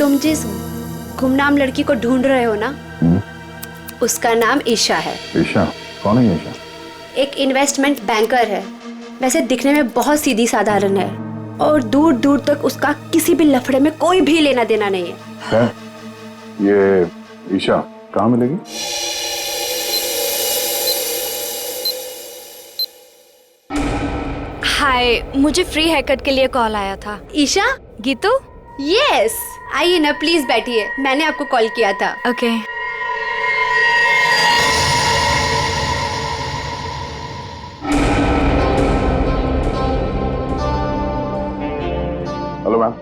तुम जिस गुमनाम लड़की को ढूंढ रहे हो ना, उसका नाम ईशा है। ईशा? कौन है ईशा? एक इन्वेस्टमेंट बैंकर है। वैसे दिखने में बहुत सीधी साधारण है और दूर दूर तक उसका किसी भी लफड़े में कोई भी लेना देना नहीं है। ये ईशा कहाँ मिलेगी? हाय, मुझे फ्री हेयर कट के लिए कॉल आया था। ईशा? गीतू? यस, आइए ना प्लीज बैठिए, मैंने आपको कॉल किया था। ओके। हेलो मैम,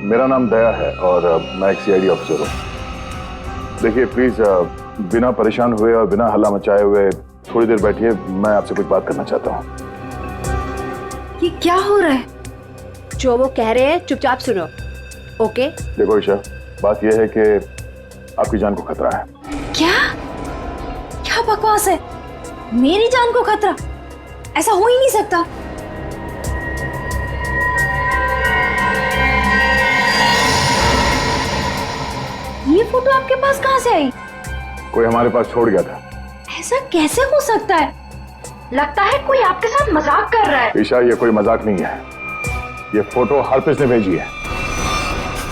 मेरा नाम दया है और मैं एक सीआईडी ऑफिसर हूँ। देखिए प्लीज बिना परेशान हुए और बिना हल्ला मचाए हुए थोड़ी देर बैठिए, मैं आपसे कुछ बात करना चाहता हूँ। ये क्या हो रहा है? जो वो कह रहे हैं चुपचाप सुनो, ओके? देखो ईशा, बात यह है कि आपकी जान को खतरा है। क्या? क्या बकवास है? मेरी जान को खतरा? ऐसा हो ही नहीं सकता। ये फोटो आपके पास कहाँ से आई? कोई हमारे पास छोड़ गया था। ऐसा कैसे हो सकता है? लगता है कोई आपके साथ मजाक कर रहा है। ईशा, ये कोई मजाक नहीं है, ये फोटो हरप्रीत ने भेजी है।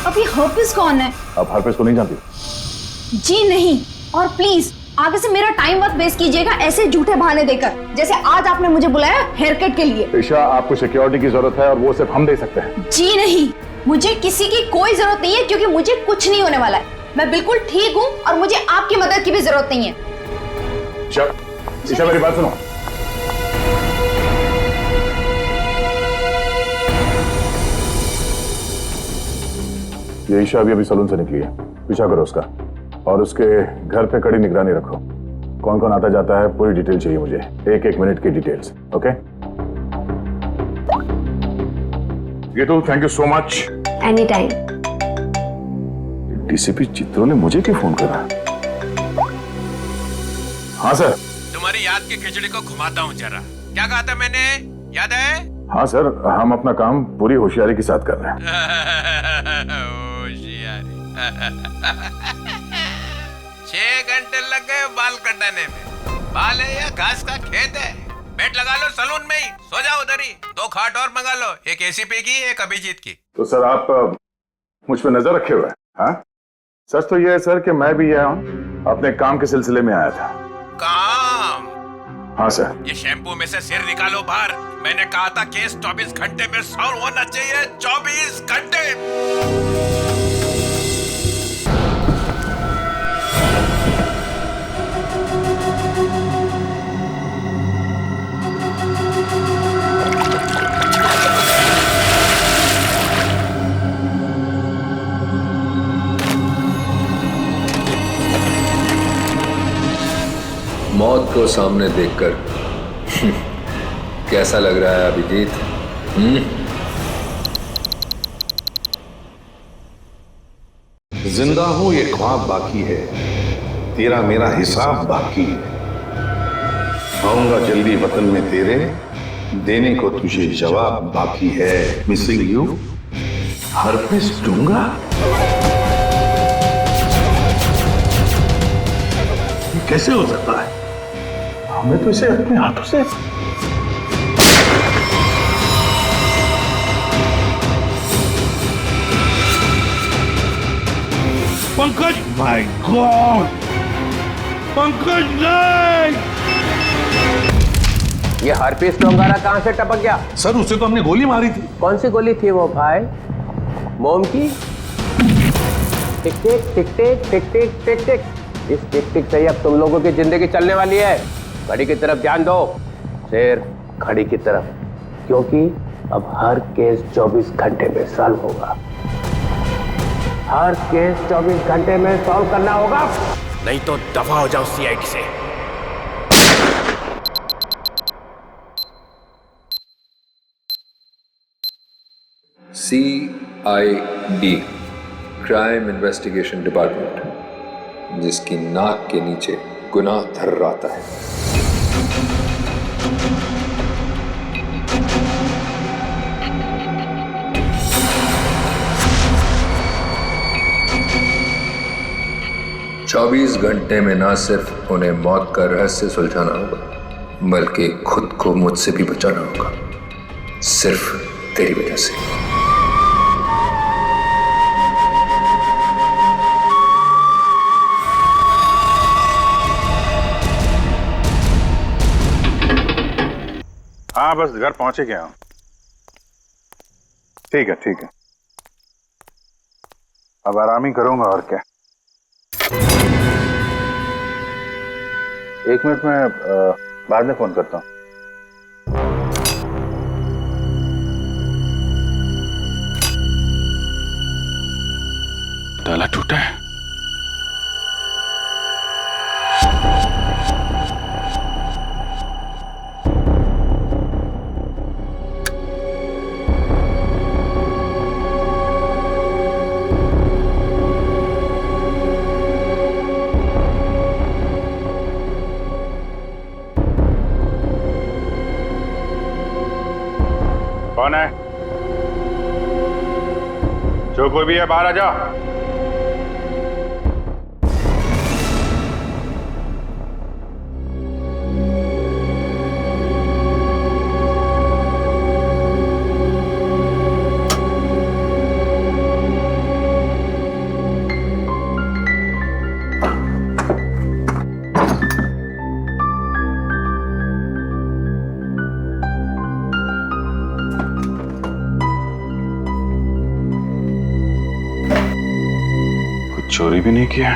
अब ये हरप्रीत कौन है? आप हरप्रीत को नहीं जानती? जी नहीं, और प्लीज आगे से मेरा टाइम मत वेस्ट कीजिएगा ऐसे झूठे बहाने देकर, जैसे आज आपने मुझे बुलाया हेयर कट के लिए। ईशा, आपको सिक्योरिटी की जरूरत है और वो सिर्फ हम दे सकते हैं। जी नहीं, मुझे किसी की कोई जरूरत नहीं है, क्योंकि मुझे कुछ नहीं होने वाला है। मैं बिल्कुल ठीक हूँ और मुझे आपकी मदद की भी जरूरत नहीं है। ईशा मेरी बात सुनो। ये ईशा अभी सलून से निकली है, पीछा करो उसका और उसके घर पे कड़ी निगरानी रखो। कौन कौन आता जाता है पूरी डिटेल चाहिए मुझे, एक एक मिनट की details. Okay Geetu, thank you so much. Any time. DCP चित्रों ने मुझे क्यों फोन करा? हाँ सर। तुम्हारी याद की खिचड़ी को घुमाता हूँ जरा। क्या कहा था मैंने, याद है? हाँ सर, हम अपना काम पूरी होशियारी के साथ कर रहे हैं। होशियारी। 6 घंटे लग गए बाल कटाने में। बाल है या घास का खेत है? बेड लगा लो सलून में ही, सो जाओ उधर ही। 2 खाट और मंगा लो, एक एसीपी की, एक अभिजीत की। तो सर आप मुझ पे नजर रखे हुए हैं? हाँ, सच तो यह है सर कि मैं भी यहाँ अपने काम के सिलसिले में आया था। काम? हाँ सर। ये शैम्पू में से सिर निकालो बाहर। मैंने कहा था केस 24 घंटे में सॉल्व होना चाहिए। 24 घंटे। मौत को सामने देखकर कैसा लग रहा है अभिजीत? जिंदा हूं ये ख्वाब बाकी है, तेरा मेरा हिसाब बाकी है। आऊंगा जल्दी वतन में तेरे, देने को तुझे जवाब बाकी है। मिसिंग यू, हरप्रीत दूंगा। ये कैसे हो सकता है? हमें तो इसे अपने हाथों से पंकज, माय गॉड, पंकज नहीं! ये हरप्रीत डोंगारा कहाँ से टपक गया? सर उसे तो हमने गोली मारी थी। कौन सी गोली थी वो भाई? मोम की? टिक टिक टिक टिक टिक टिक टिक टिक। इस टिक टिक से ही अब तुम लोगों की जिंदगी चलने वाली है। घड़ी की तरफ ध्यान दो, सिर्फ घड़ी की तरफ, क्योंकि अब हर केस 24 घंटे में सॉल्व होगा। हर केस 24 घंटे में सॉल्व करना होगा, नहीं तो दफा हो जाओ सीआईडी से। CID, क्राइम इन्वेस्टिगेशन डिपार्टमेंट, जिसकी नाक के नीचे गुनाह थर्राता है। 24 घंटे में ना सिर्फ उन्हें मौत का रहस्य सुलझाना होगा, बल्कि खुद को मुझसे भी बचाना होगा, सिर्फ तेरी वजह से। हाँ बस घर पहुंचे गया हूं। ठीक है ठीक है, अब आराम ही करूंगा और क्या। एक मिनट में बाद में फोन करता हूं। ताला टूटा है। कौन है? जो कोई भी है बाहर आ जाओ। चोरी भी नहीं किया,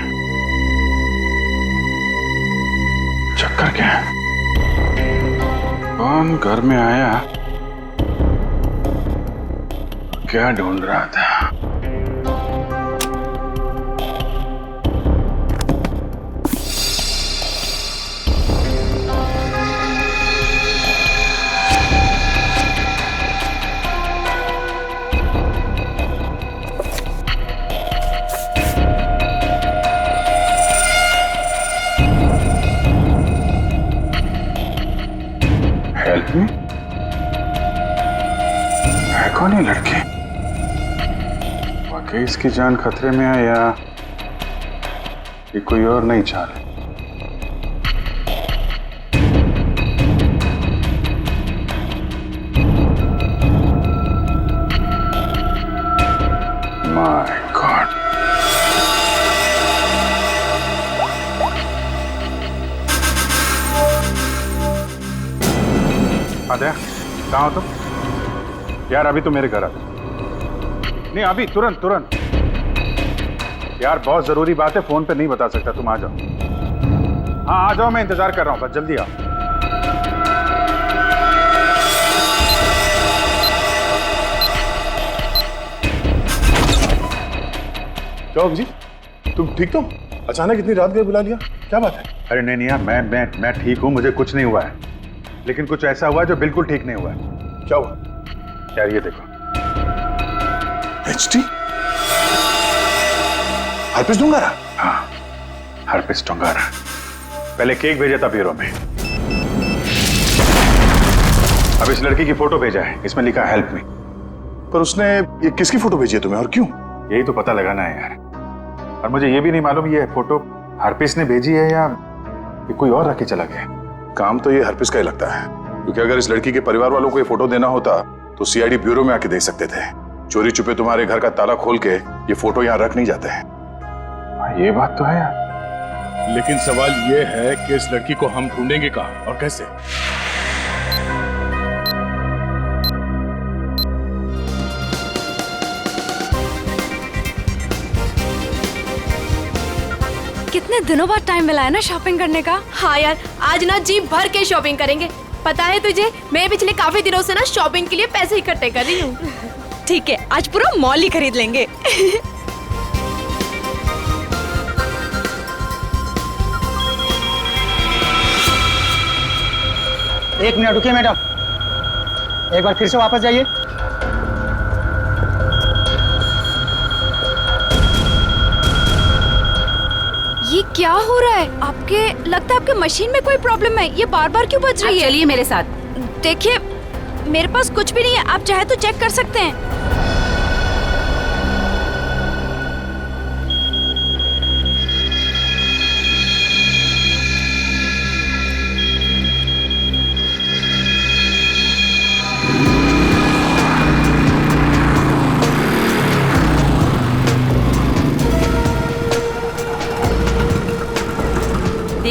चक्कर क्या है? कौन घर में आया, क्या ढूंढ रहा था? Help me? है कौन ये लड़की? वाकई इसकी जान खतरे में है या ये कोई और नई चाल है? My God. आदया, कहाँ हो तुम? यार अभी तो मेरे घर आ। नहीं अभी तुरंत तुरंत। यार बहुत जरूरी बात है, फोन पे नहीं बता सकता, तुम आ जाओ। हाँ आ जाओ, मैं इंतजार कर रहा हूँ, बस जल्दी आओ। क्या हो जी, तुम ठीक तो? अचानक इतनी रात गए बुला लिया, क्या बात है? अरे नहीं नहीं यार, मैं ठीक हूँ, मुझे कुछ नहीं हुआ है, लेकिन कुछ ऐसा हुआ जो बिल्कुल ठीक नहीं हुआ है। क्या हुआ? यार ये देखो, एचटी हरपिस डुंगारा। हाँ हरपिस डुंगारा, पहले केक भेजा था ब्यूरो में, अब इस लड़की की फोटो भेजा है, इसमें लिखा है हेल्प मी। पर उसने ये किसकी फोटो भेजी है तुम्हें और क्यों? यही तो पता लगाना है यार, और मुझे ये भी नहीं मालूम ये फोटो हरपिस ने भेजी है या ये कोई और रख के चला गया। काम तो ये हरपिस का ही लगता है, क्योंकि अगर इस लड़की के परिवार वालों को ये फोटो देना होता तो सीआईडी ब्यूरो में आके दे सकते थे। चोरी छुपे तुम्हारे घर का ताला खोल के ये फोटो यहाँ रख नहीं जाते हैं। ये बात तो है यार, लेकिन सवाल ये है कि इस लड़की को हम ढूंढेंगे कहाँ और कैसे? कितने दिनों बाद टाइम मिला है ना शॉपिंग करने का। हाँ यार, आज ना जी भर के शॉपिंग करेंगे। पता है तुझे, मैं पिछले काफी दिनों से ना शॉपिंग के लिए पैसे इकट्ठे कर रही हूँ। ठीक है, आज पूरा मॉल ही खरीद लेंगे। एक मिनट रुकिए मैडम, एक बार फिर से वापस जाइए। ये क्या हो रहा है? आपके लगता है आपके मशीन में कोई प्रॉब्लम है, ये बार बार क्यों बज रही है? चलिए मेरे साथ। देखिए मेरे पास कुछ भी नहीं है, आप चाहे तो चेक कर सकते हैं।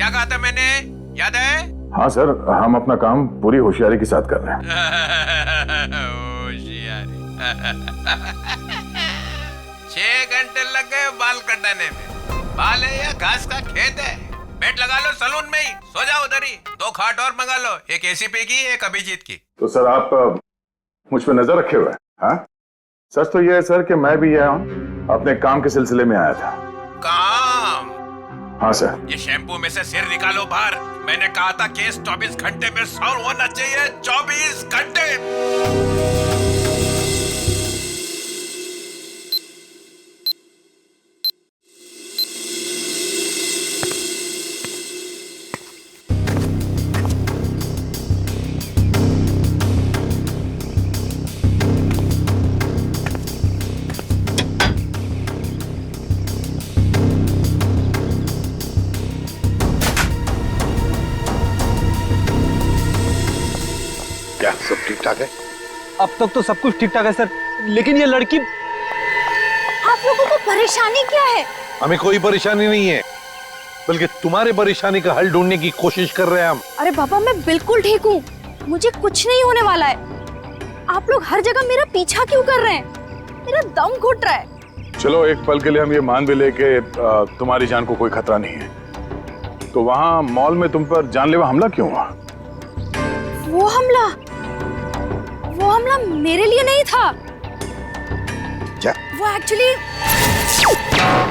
क्या कहा था मैंने, याद है? हाँ सर, हम अपना काम पूरी होशियारी के साथ कर रहे हैं। होशियारी। 6 घंटे लग गए बाल कटाने में। बाल है या घास का खेत है? बेड लगा लो सलून में ही, सो जाओ उधर ही। 2 खाट और मंगा लो, एक एसीपी की, एक अभिजीत की। तो सर आप मुझ पर नजर रखे हुए हैं? हाँ, सच तो यह है सर कि मैं भी यहाँ अपने काम के सिलसिले में आया था। काम? हाँ सर। ये शैम्पू में से सिर निकालो बाहर। मैंने कहा था केस 24 घंटे में सॉल्व होना चाहिए। 24 घंटे। क्या सब ठीक ठाक है? अब तक तो सब कुछ ठीक ठाक है सर, लेकिन ये लड़की। आप लोगों को परेशानी क्या है? हमें कोई परेशानी नहीं है, बल्कि तुम्हारे परेशानी का हल ढूंढने की कोशिश कर रहे हैं हम। अरे बाबा, मैं बिल्कुल ठीक हूँ, मुझे कुछ नहीं होने वाला है। आप लोग हर जगह मेरा पीछा क्यों कर रहे हैं? मेरा दम घुट रहा है। चलो एक पल के लिए हम ये मान भी ले कि तुम्हारी जान को कोई खतरा नहीं है, तो वहाँ मॉल में तुम पर जानलेवा हमला क्यों हुआ? वो हमला मेरे लिए नहीं था। क्या?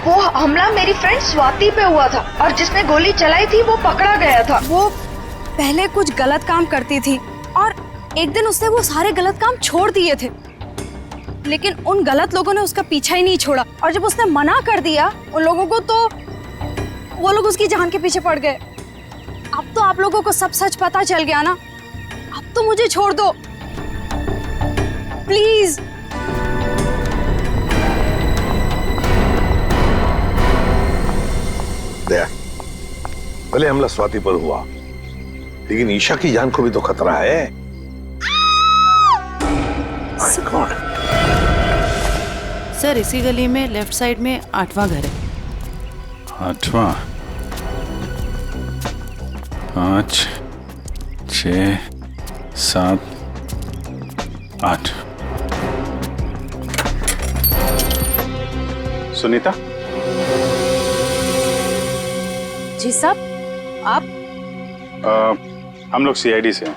वो हमला मेरी फ्रेंड स्वाति पे हुआ था, और जिसने गोली चलाई थी वो पकड़ा गया था। वो पहले कुछ गलत काम करती थी और एक दिन उसने वो सारे गलत काम छोड़ दिए थे, लेकिन उन गलत लोगों ने उसका पीछा ही नहीं छोड़ा। और जब उसने मना कर दिया उन लोगों को, तो वो लोग उसकी जान के पीछे पड़ गए। अब तो आप लोगों को सब सच पता चल गया ना, अब तो मुझे छोड़ दो प्लीज। दया, भले हमला स्वाति पर हुआ, लेकिन ईशा की जान को भी तो खतरा है। God. सर इसी गली में लेफ्ट साइड में 8वां घर है। 8वां? 5, 6, 7, 8। सुनीता? जी साहब, आप? हम लोग सीआईडी से हैं।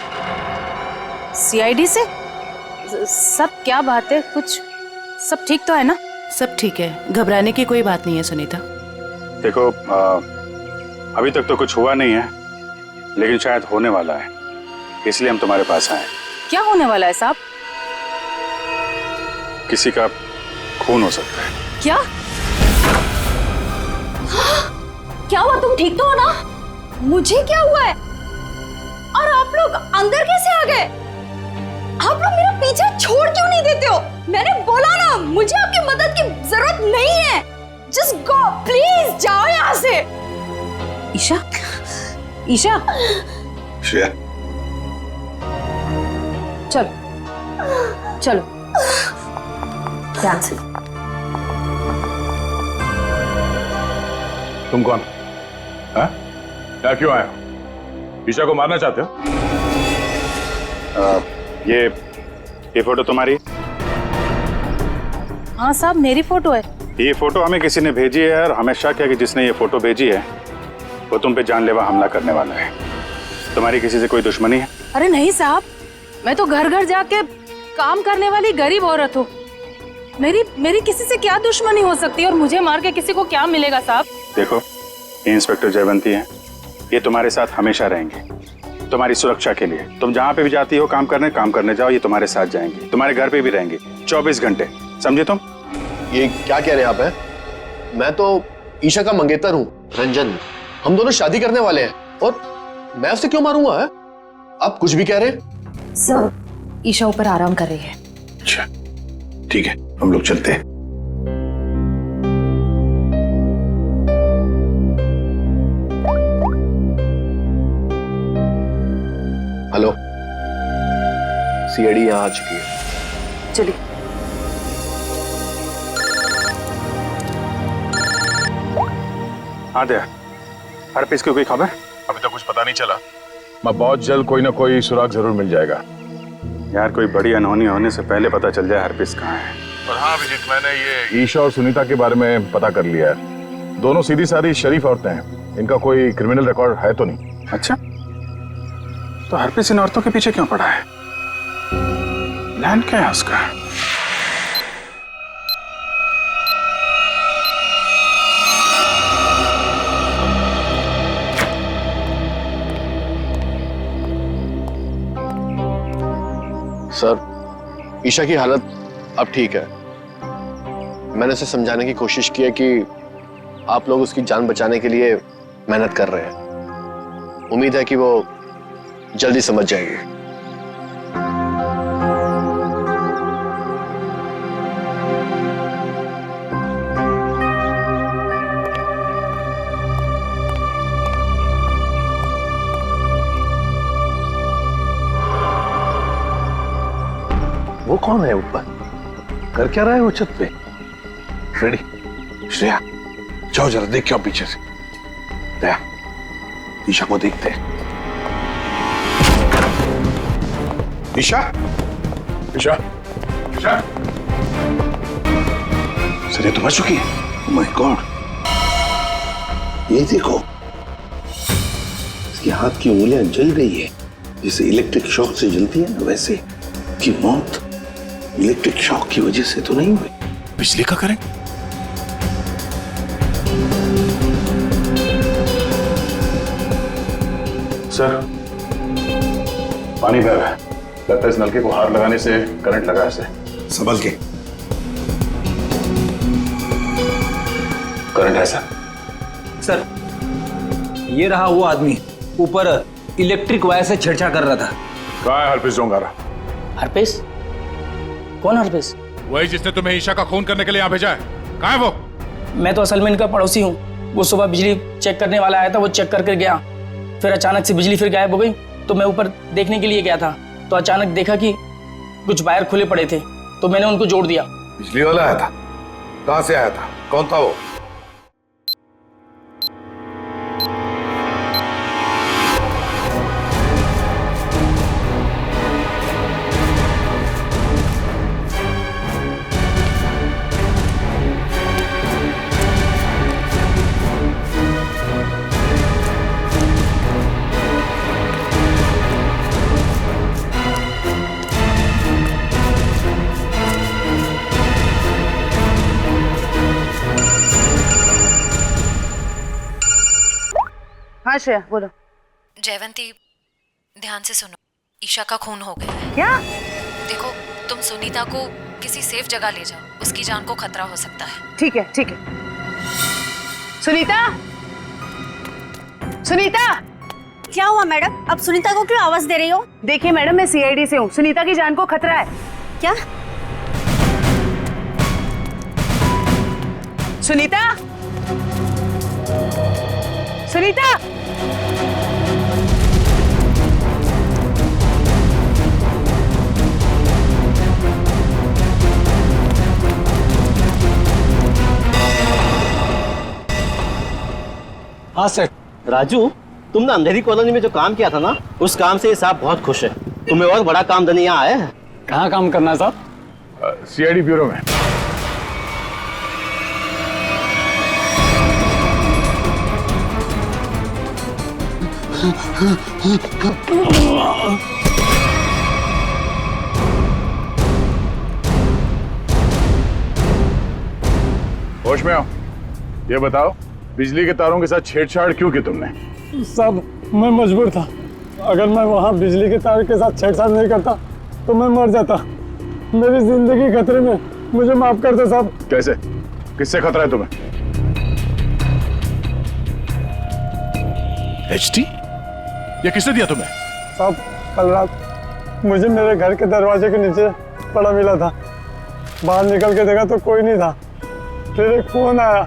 सीआईडी से? सब क्या बात है, कुछ सब ठीक तो है ना? सब ठीक है, घबराने की कोई बात नहीं है सुनीता। देखो अभी तक तो कुछ हुआ नहीं है, लेकिन शायद होने वाला है, इसलिए हम तुम्हारे पास आए। क्या होने वाला है साहब? किसी का खून हो सकता है। क्या? क्या हुआ? तुम ठीक तो हो ना? मुझे क्या हुआ है? और आप लोग अंदर कैसे आ गए? आप लोग मेरा पीछा छोड़ क्यों नहीं देते हो? मैंने बोला ना, मुझे आपकी मदद की जरूरत नहीं है। जस्ट गो प्लीज, जाओ यहाँ से। ईशा, ईशा, श्रेया, चलो चलो ध्यान से। तुम कौन? हाँ? क्या क्यों आए हो? ईशा को मारना चाहते हो? ये फोटो तुम्हारी? हाँ साहब, मेरी फोटो है। ये फोटो हमें किसी ने भेजी है और हमें शक है कि जिसने ये फोटो भेजी है वो तुम पे जानलेवा हमला करने वाला है। तुम्हारी किसी से कोई दुश्मनी है? अरे नहीं साहब, मैं तो घर घर जाके काम करने वाली गरीब औरत हूँ। मेरी किसी से क्या दुश्मनी हो सकती है, और मुझे मार के किसी को क्या मिलेगा साहब? देखो, ये इंस्पेक्टर जयवंती है, ये तुम्हारे साथ हमेशा रहेंगे, तुम्हारी सुरक्षा के लिए। तुम जहाँ पे भी जाती हो काम करने जाओ, ये तुम्हारे साथ जाएंगे, तुम्हारे घर पे भी रहेंगे 24 घंटे, समझे तुम? ये क्या कह रहे हैं आप? हैं? मैं तो ईशा का मंगेतर हूँ, रंजन। हम दोनों शादी करने वाले हैं, और मैं उसे क्यों मारूंगा? है? आप कुछ भी कह रहे हैं? सर, ईशा ऊपर आराम कर रही है। अच्छा ठीक है, हम लोग चलते हैं। हेलो, सीआईडी यहाँ आ चुकी है। चलिए। हाँ दया, हर पीस की कोई खबर? अभी तक कुछ पता नहीं चला। मैं बहुत जल्द कोई ना कोई सुराग जरूर मिल जाएगा। यार कोई बड़ी अनहोनी होने से पहले पता चल जाए हरपिस कहाँ है। और हाँ अभिजीत, मैंने ये ईशा और सुनीता के बारे में पता कर लिया है। दोनों सीधी सादी शरीफ औरतें हैं, इनका कोई क्रिमिनल रिकॉर्ड है तो नहीं। अच्छा, तो हरपिस इन औरतों के पीछे क्यों पड़ा है? प्लान क्या है उसका? सर, ईशा की हालत अब ठीक है। मैंने उसे समझाने की कोशिश की है कि आप लोग उसकी जान बचाने के लिए मेहनत कर रहे हैं। उम्मीद है कि वो जल्दी समझ जाएगी। वो कौन है ऊपर? कर क्या रहा है वो छत पे? फ्रेडी, श्रेया, जाओ जरा देख के आओ पीछे से। दया, ईशा को देखते हैं। ईशा, ईशा, ईशा, सर ये तो मर चुकी है। ओह माय गॉड, ये देखो, इसके हाथ की उंगलियां जल गई है, जैसे इलेक्ट्रिक शॉक से जलती है ना, वैसे। की मौत इलेक्ट्रिक शॉक की वजह से तो नहीं हुई, बिजली का करंट। सर, पानी बह रहा है। लगता है इस नलके को हाथ लगाने से करंट लगा इसे। संभल के। करंट है सर। सर, ये रहा वो आदमी, ऊपर इलेक्ट्रिक वायर से छेड़छाड़ कर रहा था। कहाँ है हरपिस डोंगारा? हरपिस? कौन हरपिस? वही जिसने तुम्हें ईशा का खून करने के लिए यहाँ भेजा है। कहाँ है वो? मैं तो असल में इनका पड़ोसी हूँ। वो सुबह बिजली चेक करने वाला आया था, वो चेक करके गया, फिर अचानक से बिजली फिर गायब हो गई। तो मैं ऊपर देखने के लिए गया था, तो अचानक देखा कि कुछ वायर खुले पड़े थे, तो मैंने उनको जोड़ दिया। बिजली वाला आया था? कहाँ से आया था? कौन था वो? हाँ श्रेया बोलो। जयवंती, ध्यान से सुनो, ईशा का खून हो गया है। क्या? देखो, तुम सुनीता को किसी सेफ जगह ले जाओ, उसकी जान को खतरा हो सकता है। ठीक है ठीक है। सुनीता, सुनीता। क्या हुआ मैडम? अब सुनीता को क्यों आवाज दे रही हो? देखिए मैडम, मैं सीआईडी से हूँ, सुनीता की जान को खतरा है। क्या? सुनीता, सुनीता। हाँ सर। राजू, तुमने अंधेरी कॉलोनी में जो काम किया था ना, उस काम से ये साहब बहुत खुश है। तुम्हें और बड़ा काम देने यहाँ आए हैं। कहाँ काम करना है साहब? सीआईडी ब्यूरो में। होश में आओ। ये बताओ, बिजली के तारों के साथ छेड़छाड़ क्यों की तुमने? साहब, मैं मजबूर था। अगर मैं वहाँ बिजली के तार के साथ छेड़छाड़ नहीं करता तो मैं मर जाता। मेरी जिंदगी खतरे में, मुझे माफ कर दो साहब। कैसे? किससे खतरा है तुम्हें? एचटी? ये किसने दिया तुम्हें? साहब, कल रात मुझे मेरे घर के दरवाजे के नीचे पड़ा मिला था। बाहर निकल के देखा तो कोई नहीं था। फिर एक फोन आया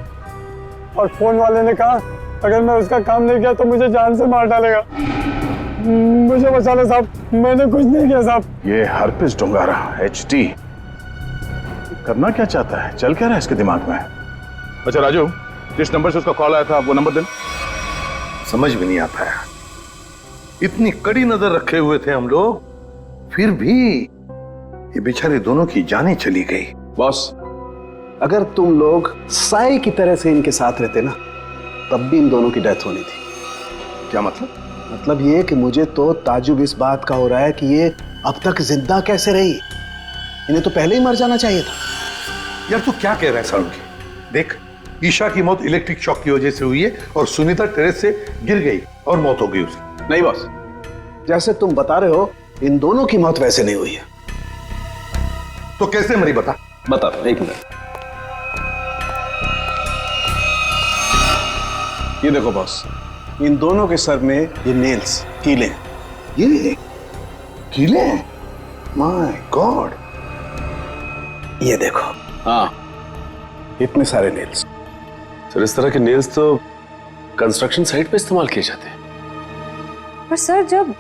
और फोन वाले ने कहा अगर मैं उसका काम नहीं किया तो मुझे जान से मार डालेगा। मुझे बचा लो साहब, मैंने कुछ नहीं किया साहब। ये हरपिस डोंगारा एचटी करना क्या चाहता है? चल क्या रहा है इसके दिमाग में? अच्छा राजू, जिस नंबर से उसका कॉल आया था वो नंबर दे। समझ में नहीं आता है। इतनी कड़ी नजर रखे हुए थे हम लोग, फिर भी ये बेचारे दोनों की जानें चली गई। बॉस, अगर तुम लोग साई की तरह से इनके साथ रहते ना, तब भी इन दोनों की डेथ होनी थी। क्या मतलब? मतलब ये कि मुझे तो ताजुब इस बात का हो रहा है कि ये अब तक जिंदा कैसे रही। इन्हें तो पहले ही मर जाना चाहिए था। यार तू क्या कह रहा है सालुंकी? देख, ईशा की मौत इलेक्ट्रिक शॉक की वजह से हुई है और सुनीता टेरेस से गिर गई और मौत हो गई उसकी। नहीं बॉस, जैसे तुम बता रहे हो, इन दोनों की मौत वैसे नहीं हुई है। तो कैसे मरी बता? बता दो, एक मिनट। ये देखो बॉस, इन दोनों के सर में ये नेल्स, कीले। ये कीले? My god. ये देखो, हाँ, इतने सारे नेल्स। सर, इस तरह के नेल्स तो कंस्ट्रक्शन साइट पे इस्तेमाल किए जाते हैं। पर सर, जब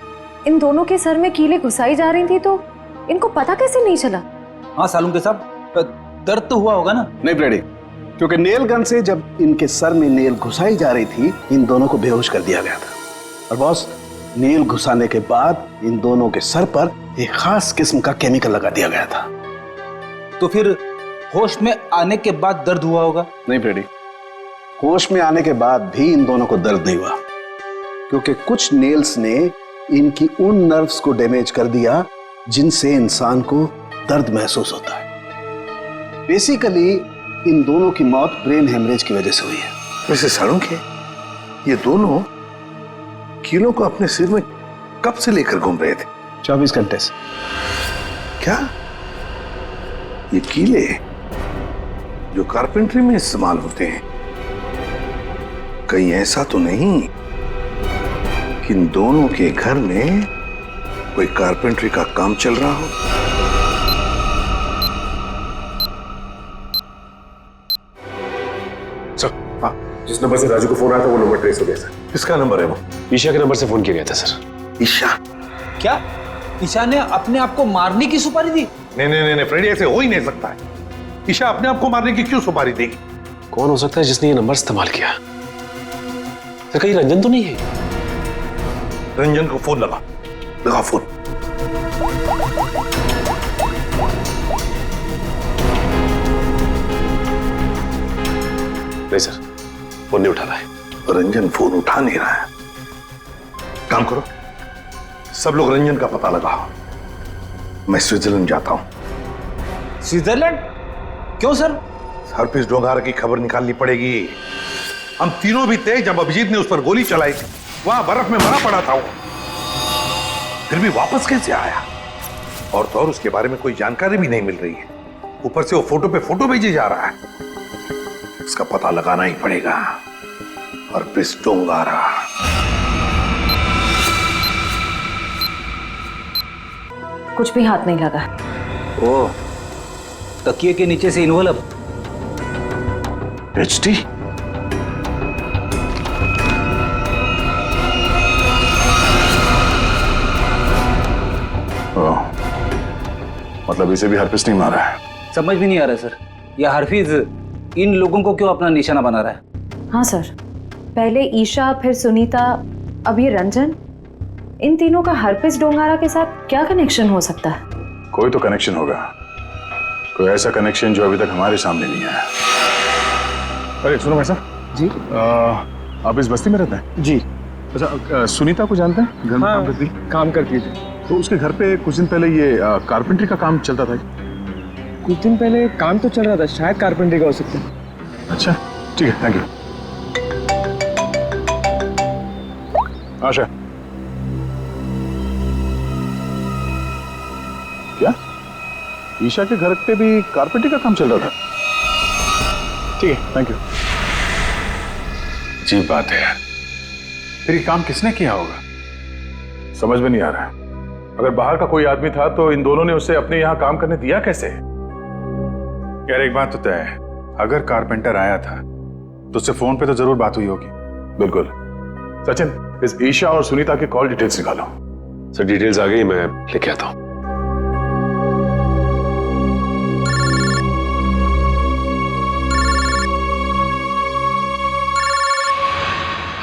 इन दोनों के सर में कीले घुसाई जा रही थी तो इनको पता कैसे नहीं चला? हाँ सालुंके साहब, दर्द तो हुआ होगा ना? नहीं ब्रेडी, क्योंकि नेल गन से जब इनके सर में नेल घुसाई जा रही थी, इन दोनों को बेहोश कर दिया गया था। और बॉस, नेल घुसाने के बाद इन दोनों के सर पर एक खास किस्म का केमिकल लगा दिया गया था। तो फिर होश में आने के बाद दर्द हुआ होगा? नहीं ब्रेडी, होश में आने के बाद भी इन दोनों को दर्द नहीं हुआ, क्योंकि कुछ नेल्स ने इनकी उन नर्व्स को डैमेज कर दिया जिनसे इंसान को दर्द महसूस होता है। बेसिकली इन दोनों की मौत ब्रेन हेमरेज की वजह से हुई है। वैसे सालुंके, ये दोनों कीलों को अपने सिर में कब से लेकर घूम रहे थे? 24 घंटे से। क्या ये कीले जो कारपेंट्री में इस्तेमाल होते हैं, कहीं ऐसा तो नहीं कि इन दोनों के घर में कोई कारपेंट्री का काम चल रहा हो? जिस नंबर से राजू को फोन आया था वो नंबर ट्रेस हो गया सर। किसका नंबर है वो? ईशा के नंबर से फोन किया गया था सर। ईशा? क्या ईशा ने अपने आप को मारने की सुपारी दी? नहीं नहीं नहीं फ्रेडी, ऐसे हो ही नहीं सकता है। ईशा अपने आप को मारने की क्यों सुपारी देगी? कौन हो सकता है जिसने ये नंबर इस्तेमाल किया? सर, कहीं रंजन तो नहीं है? रंजन को फोन लगा फोन। नहीं सर, फोन नहीं उठा रहा है। रंजन फोन उठा नहीं रहा है। काम करो, सब लोग रंजन का पता लगाओ। मैं स्विट्जरलैंड जाता हूं। स्विट्जरलैंड? क्यों सर? हरप्रीत डोंगार की खबर निकालनी पड़ेगी। हम तीनों भी थे जब अभिजीत ने उस पर गोली चलाई थी। वहां बर्फ में मरा पड़ा था वो, फिर भी वापस कैसे आया? और तो और उसके बारे में कोई जानकारी भी नहीं मिल रही है। ऊपर से वो फोटो पे फोटो भेजे जा रहा है। इसका पता लगाना ही पड़ेगा। हरप्रीत डोंगारा। कुछ भी हाथ नहीं लगा। ओ, तकिए के नीचे से इन्वॉल्व। एचडी? मतलब इसे भी हरप्रीत नहीं मारा है? समझ भी नहीं आ रहा सर, यह हरफीज इन लोगों को क्यों अपना निशाना बना रहा है? हाँ सर, पहले ईशा, फिर सुनीता, अब ये रंजन। इन तीनों का हरप्रीत डोंगारा के साथ क्या कनेक्शन हो सकता है? कोई तो कनेक्शन होगा, कोई ऐसा कनेक्शन जो अभी तक हमारे सामने नहीं आया। अरे सुनो भाई साहब जी, आप इस बस्ती में रहते हैं? जी। अच्छा, सुनीता को जानते हैं? घर में हाँ, काम करती थी। तो उसके घर पे कुछ दिन पहले ये कारपेंट्री का काम चलता था। कुछ दिन पहले काम तो चल रहा था, शायद कारपेंट्री का हो सकता है। अच्छा ठीक है, थैंक यू। आशा, क्या ईशा के घर पे भी कारपेंट्री का काम चल रहा था? ठीक है, थैंक यू। अजीब बात है यार, फिर ये काम किसने किया होगा, समझ में नहीं आ रहा है। अगर बाहर का कोई आदमी था तो इन दोनों ने उसे अपने यहाँ काम करने दिया कैसे? यार एक बात तो तय है, अगर कारपेंटर आया था तो उससे फोन पे तो जरूर बात हुई होगी। बिल्कुल। सचिन, इस ईशा और सुनीता के कॉल डिटेल्स निकालो। सर डिटेल्स आ गई, मैं लेके आता हूँ।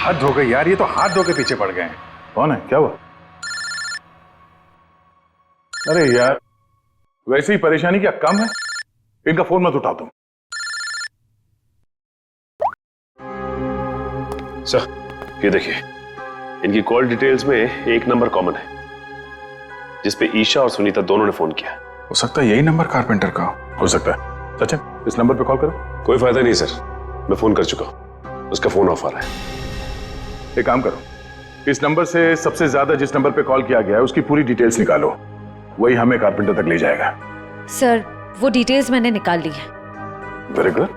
हद हो गई यार, ये तो हाथ धो के पीछे पड़ गए हैं। कौन है, क्या हुआ? अरे यार वैसे ही परेशानी क्या कम है? इनका फोन मत उठाओ तुम। सर ये देखिए, इनकी कॉल डिटेल्स में एक नंबर कॉमन है जिसपे ईशा और सुनीता दोनों ने फोन किया। हो सकता है यही नंबर कारपेंटर का हो सकता है। सचिन इस नंबर पे कॉल करो। कोई फायदा नहीं सर, मैं फोन कर चुका हूं, उसका फोन ऑफ आ रहा है। एक काम करो, इस नंबर से सबसे ज्यादा जिस नंबर पे कॉल किया गया है उसकी पूरी डिटेल्स निकालो, वही हमें कारपेंटर तक ले जाएगा। सर वो डिटेल्स मैंने निकाल ली है। Very good.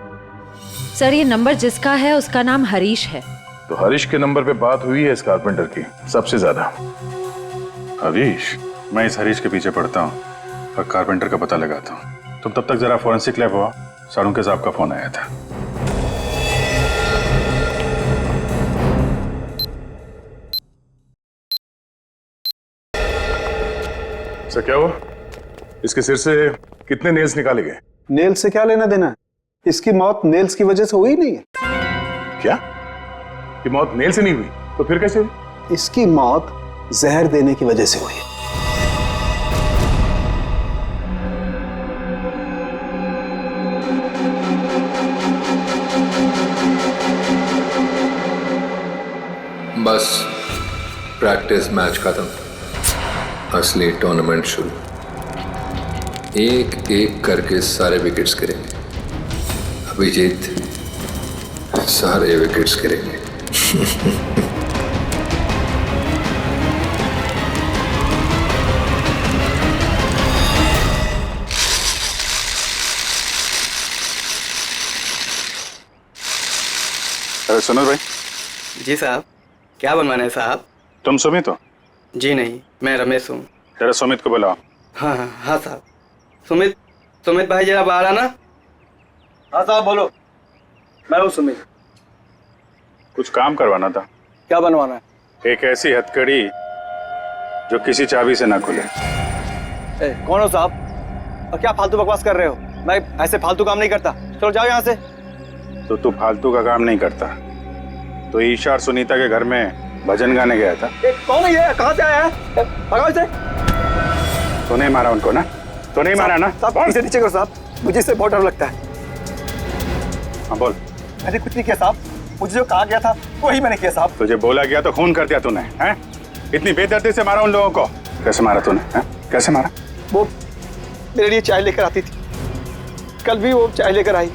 सर ये नंबर जिसका है उसका नाम हरीश है। तो हरीश के नंबर पे बात हुई है इस कारपेंटर की सबसे ज्यादा। हरीश, मैं इस हरीश के पीछे पड़ता हूँ और कारपेंटर का पता लगाता हूँ। तुम तब तक जरा फॉरेंसिक लैब हुआ, सारुंके साहब का फोन आया था। सर क्या हुआ? इसके सिर से कितने नेल्स निकाले गए? नेल्स से क्या लेना देना है? इसकी मौत नेल्स की वजह से हुई नहीं है। क्या? कि मौत नेल से नहीं हुई तो फिर कैसे हुई? इसकी मौत जहर देने की वजह से हुई है। बस प्रैक्टिस मैच खत्म, असली टूर्नामेंट शुरू। एक एक करके सारे विकेट्स गिरेंगे। अभिजीत सारे विकेट्स गिरेंगे। अरे सुनो भाई। जी साहब, क्या बनवाना है साहब? तुम सुमित हो? जी नहीं, मैं रमेश हूँ। जरा सुमित को बुलाओ। हाँ हाँ हाँ साहब। सुमित भाई जरा बाहर आना। हाँ साहब बोलो। मैं हूँ सुमित। कुछ काम करवाना था। क्या बनवाना है? एक ऐसी हथकड़ी जो किसी चाबी से ना खुले। कौन हो साहब और क्या फालतू बकवास कर रहे हो? मैं ऐसे फालतू काम नहीं करता। चलो जाओ यहाँ से। तो तू फालतू का काम नहीं करता तो ईशा और सुनीता के घर में भजन गाने गया था। कौन है ये? कहाँ से आया है? भगाओ इसे। तो नहीं मारा उनको ना? तो नहीं मारा ना? साहब इसे नीचे करो साहब, मुझे इससे बहुत डर लगता है। हाँ बोल। मैंने कुछ नहीं किया साहब, मुझे जो कहा गया था वही मैंने किया साहब। तुझे बोला गया तो खून कर दिया तूने, हैं? इतनी बेदर्दी से मारा उन लोगों को। कैसे मारा तूने, हैं? कैसे मारा? वो मेरे लिए चाय लेकर आती थी, कल भी वो चाय लेकर आई।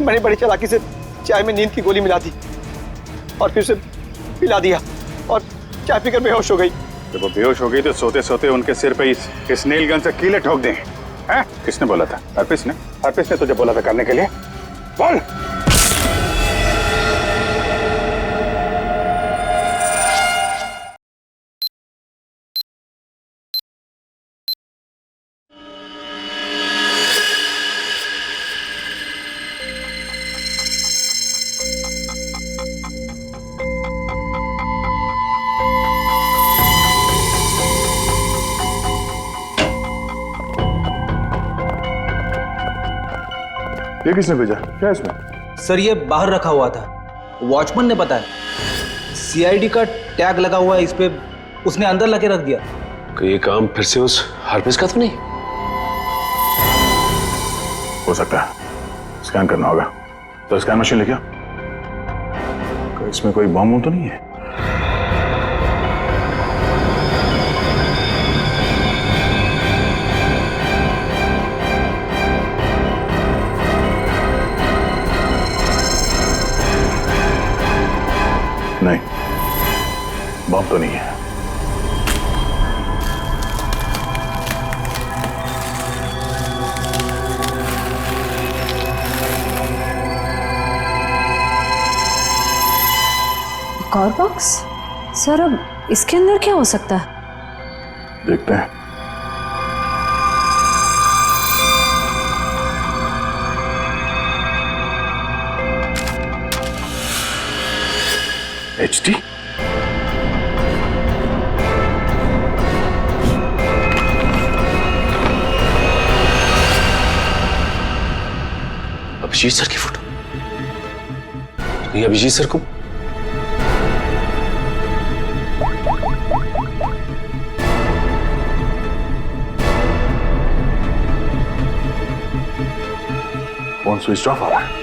मैंने बड़ी चालाकी से चाय में नींद की गोली मिला दी और फिर उसे पिला दिया और चाय पीकर बेहोश हो गई। जब वो बेहोश हो गई तो सोते सोते उनके सिर पे इस नील गन से कीले ठोक दें, हैं? किसने बोला था? हरप्रीत ने? हरप्रीत ने तुझे बोला था करने के लिए? बोल। ये किसने भेजा? क्या इसमें? सर ये बाहर रखा हुआ था, वॉचमैन ने बताया। सीआईडी का टैग लगा हुआ है इस पे, उसने अंदर लाके रख दिया। ये काम फिर से उस हरप्रीत का तो नहीं? हो सकता है, स्कैन करना होगा। तो स्कैन मशीन लेके आओ। इसमें कोई बम तो नहीं है? नहीं, बम तो नहीं है। एक और बॉक्स? सर अब इसके अंदर क्या हो सकता है? देखते हैं। HD? अभिजीत सर की फोटो। ये अभिजीत सर को फोन स्विच ऑफ आ रहा है।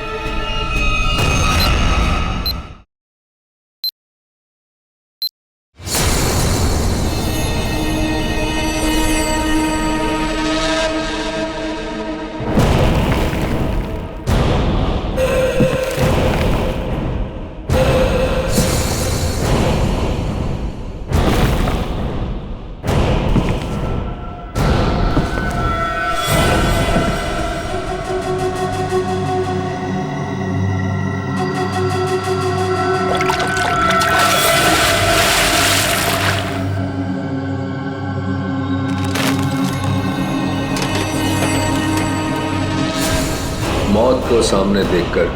मौत को सामने देखकर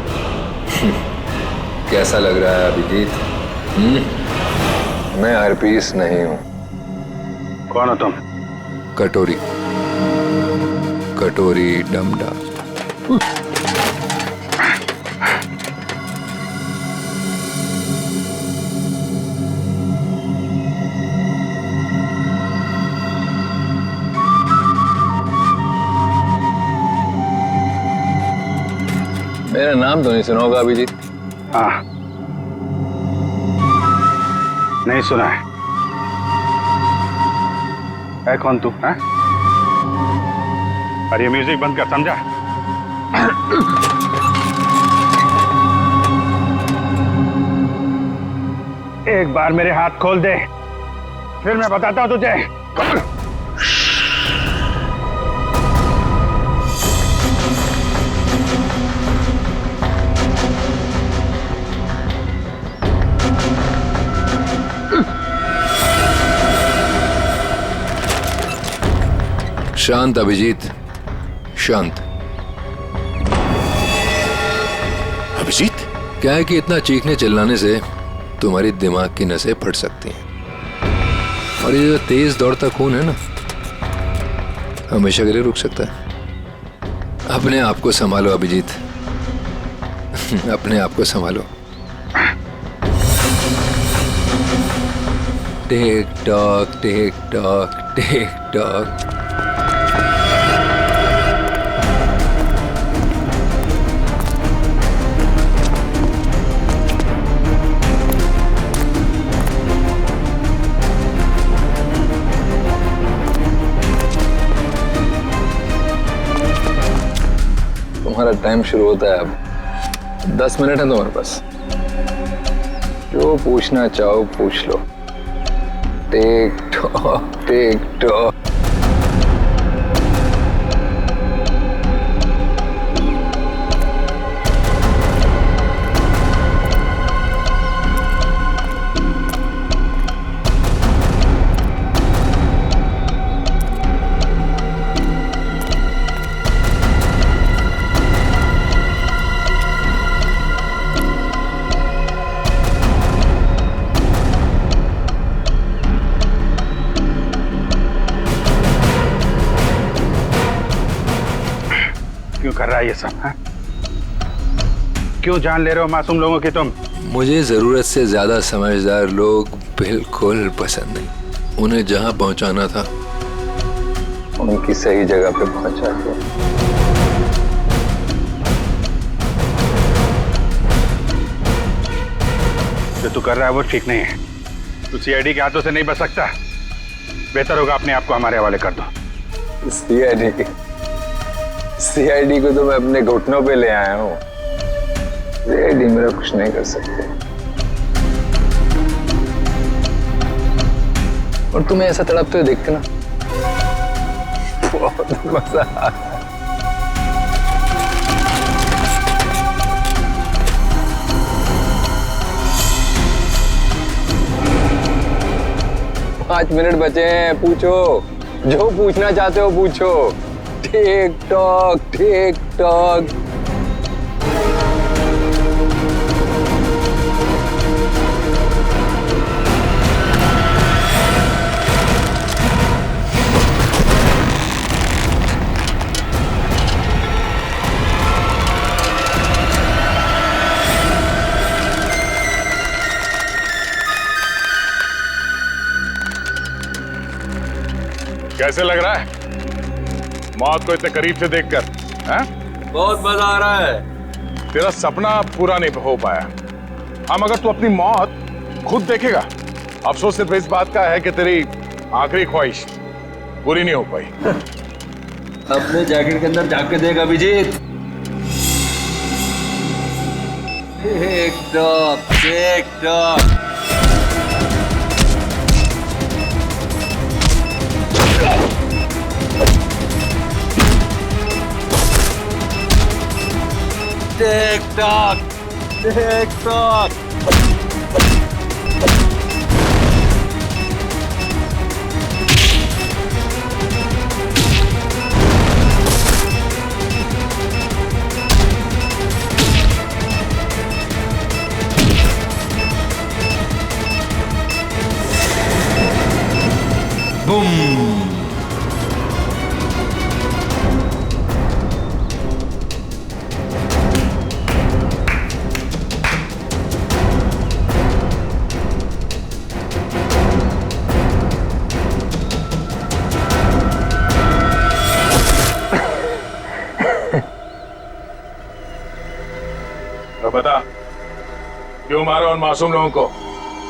कैसा लग रहा है अभिजीत? मैं हरपीस नहीं हूं। कौन हो तुम? कटोरी, कटोरी डमडा। मेरा नाम तो नहीं सुना होगा अभिजीत? हाँ, नहीं सुना है कौन तू? है? अरे म्यूजिक बंद कर, समझा? एक बार मेरे हाथ खोल दे, फिर मैं बताता हूं तुझे। शांत अभिजीत, शांत। अभिजीत? क्या है कि इतना चीखने चिल्लाने से तुम्हारी दिमाग की नसें फट सकती हैं, और ये जो तेज दौड़ता खून है ना, हमेशा के लिए रुक सकता है। अपने आप को संभालो अभिजीत, अपने आप को संभालो। Tick tock, tick tock, tick tock. तुम्हारा टाइम शुरू होता है अब। 10 मिनट है तुम्हारे पास, जो पूछना चाहो पूछ लो। Tick tock, tick tock. क्यों कर रहा है ये सब? है? क्यों जान ले रहे हो मासूम लोगों की तुम? मुझे जरूरत से ज्यादा समझदार लोग बिल्कुल पसंद नहीं। उन्हें जहां पहुंचाना था उनकी सही जगह पे पहुंचा दिया। जो तू कर रहा है वो ठीक नहीं है। तू सीआईडी के हाथों से नहीं बच सकता। बेहतर होगा अपने आप को हमारे हवाले कर दो। सीआईडी को तो मैं अपने घुटनों पे ले आया हूँ। सीआईडी मेरा कुछ नहीं कर सकते। और तुम्हें ऐसा तड़पते हुए देख के ना बहुत मजा आ रहा है। 5 मिनट बचे हैं, पूछो जो पूछना चाहते हो पूछो। Tick tock, tick tock. कैसे लग रहा है मौत को इतने करीब से देखकर? हैं? बहुत मजा आ रहा है। तेरा सपना पूरा नहीं हो पाया। हाँ, मगर तू अपनी मौत खुद देखेगा। अफसोस सिर्फ इस बात का है कि तेरी आखिरी ख्वाहिश पूरी नहीं हो पाई। अपने जैकेट के अंदर झांक के देख अभिजीत। टिक-टॉक। टिक-टॉक। बता, क्यों मारा उन मासूम लोगों को,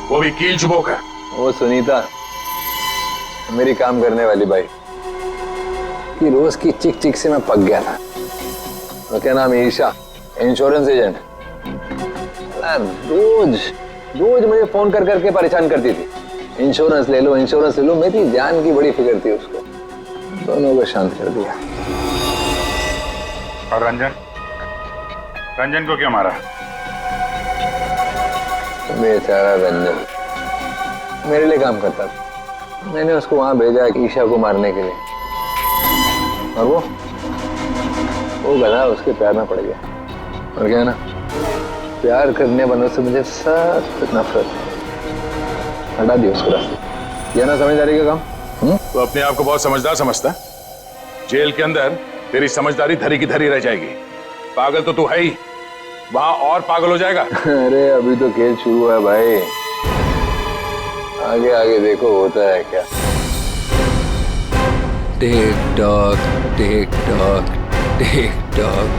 वो भी कील चुबो कर? वो सुनीता मेरी काम करने वाली बाई कि रोज की चिक चिक से मैं पक गया था। तो क्या नाम है, ईशा, इंश्योरेंस एजेंट। रोज रोज मुझे फोन कर करके परेशान करती थी, इंश्योरेंस ले लो, इंश्योरेंस ले लो। मेरी जान की बड़ी फिक्र थी उसको। दोनों को शांत कर दिया। और रंजन को क्यों मारा? बेचारा रंजन मेरे लिए काम करता था। मैंने उसको वहां भेजा ईशा को मारने के लिए, और वो गधा उसके प्यार में पड़ गया। और क्या ना, प्यार करने वालों से मुझे सख्त नफरत है। हटा दिया उसको रास्ते। यह ना समझदारी का काम। तो अपने आप को बहुत समझदार समझता है। जेल के अंदर तेरी समझदारी धरी की धरी रह जाएगी। पागल तो तू है ही, वहां और पागल हो जाएगा। अरे अभी तो खेल शुरू है भाई, आगे आगे देखो होता है क्या। Tick tock tick tock tick tock.